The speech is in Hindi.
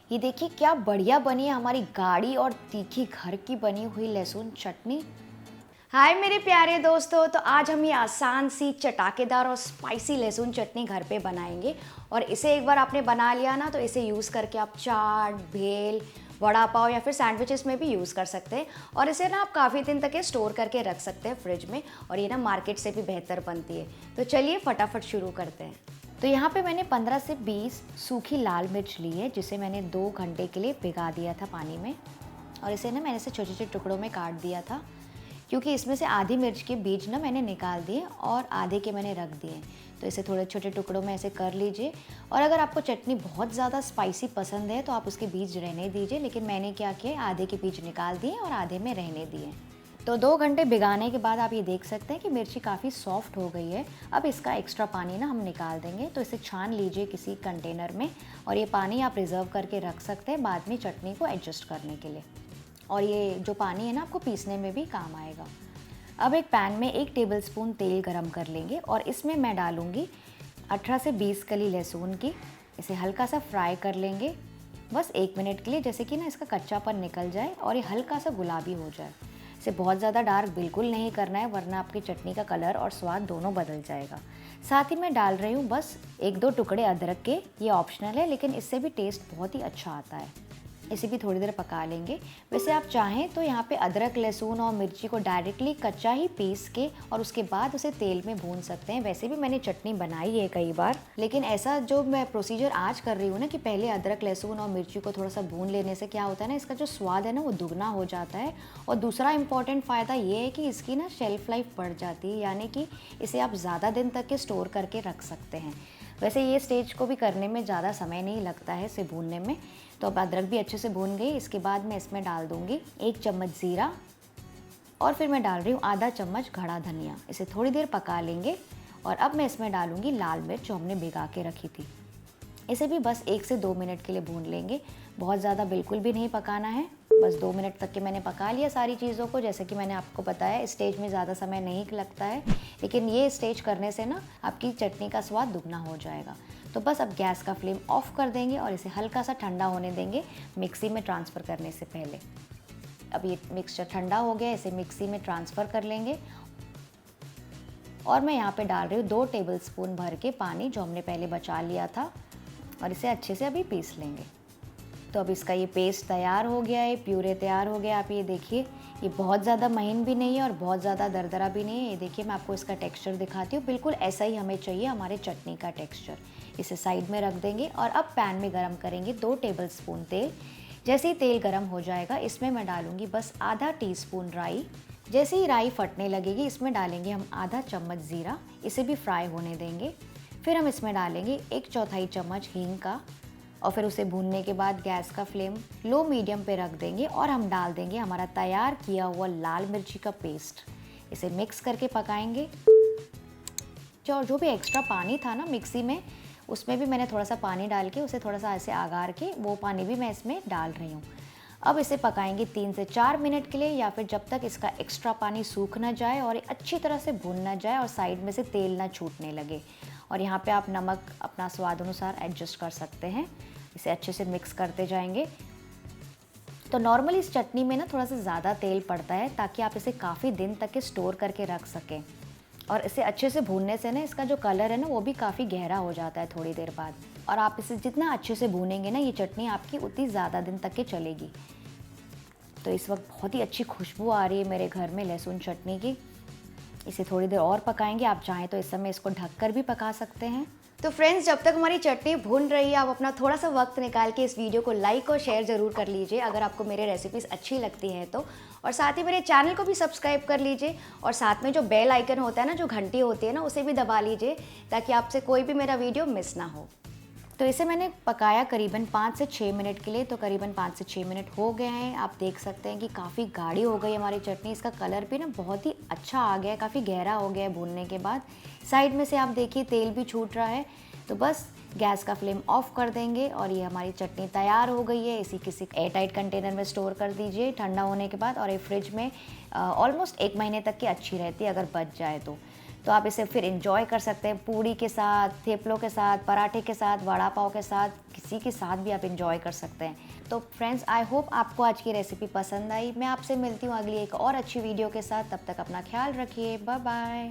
ये देखिए क्या बढ़िया बनी है हमारी गाढ़ी और तीखी घर की बनी हुई लहसुन चटनी। हाय मेरे प्यारे दोस्तों, तो आज हम ये आसान सी चटाकेदार और स्पाइसी लहसुन चटनी घर पे बनाएंगे। और इसे एक बार आपने बना लिया ना, तो इसे यूज़ करके आप चाट, भेल, वड़ा पाव या फिर सैंडविचेस में भी यूज़ कर सकते हैं। और इसे ना आप काफ़ी दिन तक स्टोर करके रख सकते हैं फ्रिज में, और ये ना मार्केट से भी बेहतर बनती है। तो चलिए फटाफट शुरू करते हैं। तो यहाँ पे मैंने 15 से 20 सूखी लाल मिर्च ली है, जिसे मैंने 2 घंटे के लिए भिगा दिया था पानी में। और इसे ना मैंने छोटे छोटे टुकड़ों में काट दिया था, क्योंकि इसमें से आधी मिर्च के बीज ना मैंने निकाल दिए और आधे के मैंने रख दिए। तो इसे थोड़े छोटे टुकड़ों में ऐसे कर लीजिए। और अगर आपको चटनी बहुत ज़्यादा स्पाइसी पसंद है तो आप उसके बीज रहने दीजिए, लेकिन मैंने क्या किया, आधे के बीज निकाल दिए और आधे में रहने दिए। तो 2 घंटे भिगाने के बाद आप ये देख सकते हैं कि मिर्ची काफ़ी सॉफ्ट हो गई है। अब इसका एक्स्ट्रा पानी ना हम निकाल देंगे। तो इसे छान लीजिए किसी कंटेनर में, और ये पानी आप रिज़र्व करके रख सकते हैं बाद में चटनी को एडजस्ट करने के लिए। और ये जो पानी है ना, आपको पीसने में भी काम आएगा। अब एक पैन में 1 टेबलस्पून तेल गरम कर लेंगे, और इसमें मैं डालूँगी 18 से 20 कली लहसुन की। इसे हल्का सा फ्राई कर लेंगे, बस 1 मिनट के लिए, जैसे कि ना इसका कच्चापन निकल जाए और ये हल्का सा गुलाबी हो जाए। इसे बहुत ज़्यादा डार्क बिल्कुल नहीं करना है, वरना आपकी चटनी का कलर और स्वाद दोनों बदल जाएगा। साथ ही मैं डाल रही हूँ बस 1-2 टुकड़े अदरक के। ये ऑप्शनल है, लेकिन इससे भी टेस्ट बहुत ही अच्छा आता है। इसे भी थोड़ी देर पका लेंगे। वैसे आप चाहें तो यहाँ पे अदरक, लहसुन और मिर्ची को डायरेक्टली कच्चा ही पीस के और उसके बाद उसे तेल में भून सकते हैं। वैसे भी मैंने चटनी बनाई है कई बार, लेकिन ऐसा जो मैं प्रोसीजर आज कर रही हूँ ना, कि पहले अदरक, लहसुन और मिर्ची को थोड़ा सा भून लेने से क्या होता है ना, इसका जो स्वाद है ना वो दुगना हो जाता है। और दूसरा इंपॉर्टेंट फ़ायदा ये है कि इसकी ना शेल्फ लाइफ बढ़ जाती है, यानी कि इसे आप ज़्यादा दिन तक के स्टोर करके रख सकते हैं। वैसे ये स्टेज को भी करने में ज़्यादा समय नहीं लगता है इसे भूनने में। तो अब अदरक भी अच्छे से भून गई। इसके बाद मैं इसमें डाल दूँगी 1 चम्मच ज़ीरा, और फिर मैं डाल रही हूँ आधा चम्मच खड़ा धनिया। इसे थोड़ी देर पका लेंगे। और अब मैं इसमें डालूँगी लाल मिर्च जो हमने भिगा के रखी थी। इसे भी बस 1 से 2 मिनट के लिए भून लेंगे। बहुत ज़्यादा बिल्कुल भी नहीं पकाना है, बस 2 मिनट तक के मैंने पका लिया सारी चीज़ों को। जैसे कि मैंने आपको बताया, इस स्टेज में ज़्यादा समय नहीं लगता है, लेकिन ये स्टेज करने से ना आपकी चटनी का स्वाद दुगना हो जाएगा। तो बस अब गैस का फ्लेम ऑफ कर देंगे और इसे हल्का सा ठंडा होने देंगे मिक्सी में ट्रांसफ़र करने से पहले। अब ये मिक्सचर ठंडा हो गया, इसे मिक्सी में ट्रांसफ़र कर लेंगे। और मैं यहाँ पे डाल रही हूँ 2 टेबलस्पून भर के पानी, जो हमने पहले बचा लिया था, और इसे अच्छे से अभी पीस लेंगे। तो अब इसका ये पेस्ट तैयार हो गया है, प्यूरे तैयार हो गया। आप ये देखिए, ये बहुत ज़्यादा महीन भी नहीं है और बहुत ज़्यादा दरदरा भी नहीं है। ये देखिए, मैं आपको इसका टेक्सचर दिखाती हूँ। बिल्कुल ऐसा ही हमें चाहिए हमारे चटनी का टेक्सचर। इसे साइड में रख देंगे और अब पैन में गरम करेंगे 2 टेबलस्पून तेल। जैसे ही तेल गरम हो जाएगा, इसमें मैं डालूँगी बस आधा टीस्पून राई। जैसे ही राई फटने लगेगी, इसमें डालेंगे हम आधा चम्मच ज़ीरा। इसे भी फ्राई होने देंगे। फिर हम इसमें डालेंगे 1/4 चम्मच हींग का, और फिर उसे भूनने के बाद गैस का फ्लेम लो मीडियम पे रख देंगे, और हम डाल देंगे हमारा तैयार किया हुआ लाल मिर्ची का पेस्ट। इसे मिक्स करके पकाएंगे। जो भी एक्स्ट्रा पानी था ना मिक्सी में, उसमें भी मैंने थोड़ा सा पानी डाल के उसे थोड़ा सा ऐसे आगार के, वो पानी भी मैं इसमें डाल रही हूँ। अब इसे पकाएंगे 3 से 4 मिनट के लिए, या फिर जब तक इसका एक्स्ट्रा पानी सूख ना जाए और अच्छी तरह से भून ना जाए और साइड में से तेल ना छूटने लगे। और यहाँ पे आप नमक अपना स्वाद अनुसार एडजस्ट कर सकते हैं। इसे अच्छे से मिक्स करते जाएंगे। तो नॉर्मली इस चटनी में ना थोड़ा सा ज़्यादा तेल पड़ता है, ताकि आप इसे काफ़ी दिन तक के स्टोर करके रख सकें। और इसे अच्छे से भूनने से ना इसका जो कलर है ना, वो भी काफ़ी गहरा हो जाता है थोड़ी देर बाद। और आप इसे जितना अच्छे से भूनेंगे ना, ये चटनी आपकी उतनी ज़्यादा दिन तक के चलेगी। तो इस वक्त बहुत ही अच्छी खुशबू आ रही है मेरे घर में लहसुन चटनी की। इसे थोड़ी देर और पकाएंगे। आप चाहें तो इस समय इसको ढककर भी पका सकते हैं। तो फ्रेंड्स, जब तक हमारी चटनी भून रही है, आप अपना थोड़ा सा वक्त निकाल के इस वीडियो को लाइक और शेयर ज़रूर कर लीजिए, अगर आपको मेरे रेसिपीज़ अच्छी लगती हैं तो। और साथ ही मेरे चैनल को भी सब्सक्राइब कर लीजिए, और साथ में जो बेल आइकन होता है ना, जो घंटी होती है ना, उसे भी दबा लीजिए, ताकि आपसे कोई भी मेरा वीडियो मिस ना हो। तो इसे मैंने पकाया करीबन 5 से 6 मिनट के लिए। तो करीबन 5 से 6 मिनट हो गए हैं। आप देख सकते हैं कि काफ़ी गाढ़ी हो गई हमारी चटनी। इसका कलर भी ना बहुत ही अच्छा आ गया है, काफ़ी गहरा हो गया है भूनने के बाद। साइड में से आप देखिए तेल भी छूट रहा है। तो बस गैस का फ्लेम ऑफ कर देंगे, और ये हमारी चटनी तैयार हो गई है। इसी किसी एयर टाइट कंटेनर में स्टोर कर दीजिए ठंडा होने के बाद, और ये फ्रिज में ऑलमोस्ट 1 महीने तक की अच्छी रहती है अगर बच जाए तो। तो आप इसे फिर इंजॉय कर सकते हैं पूड़ी के साथ, थेपलों के साथ, पराठे के साथ, वड़ा पाव के साथ, किसी के साथ भी आप इंजॉय कर सकते हैं। तो फ्रेंड्स, आई होप आपको आज की रेसिपी पसंद आई। मैं आपसे मिलती हूँ अगली एक और अच्छी वीडियो के साथ। तब तक अपना ख्याल रखिए। Bye bye.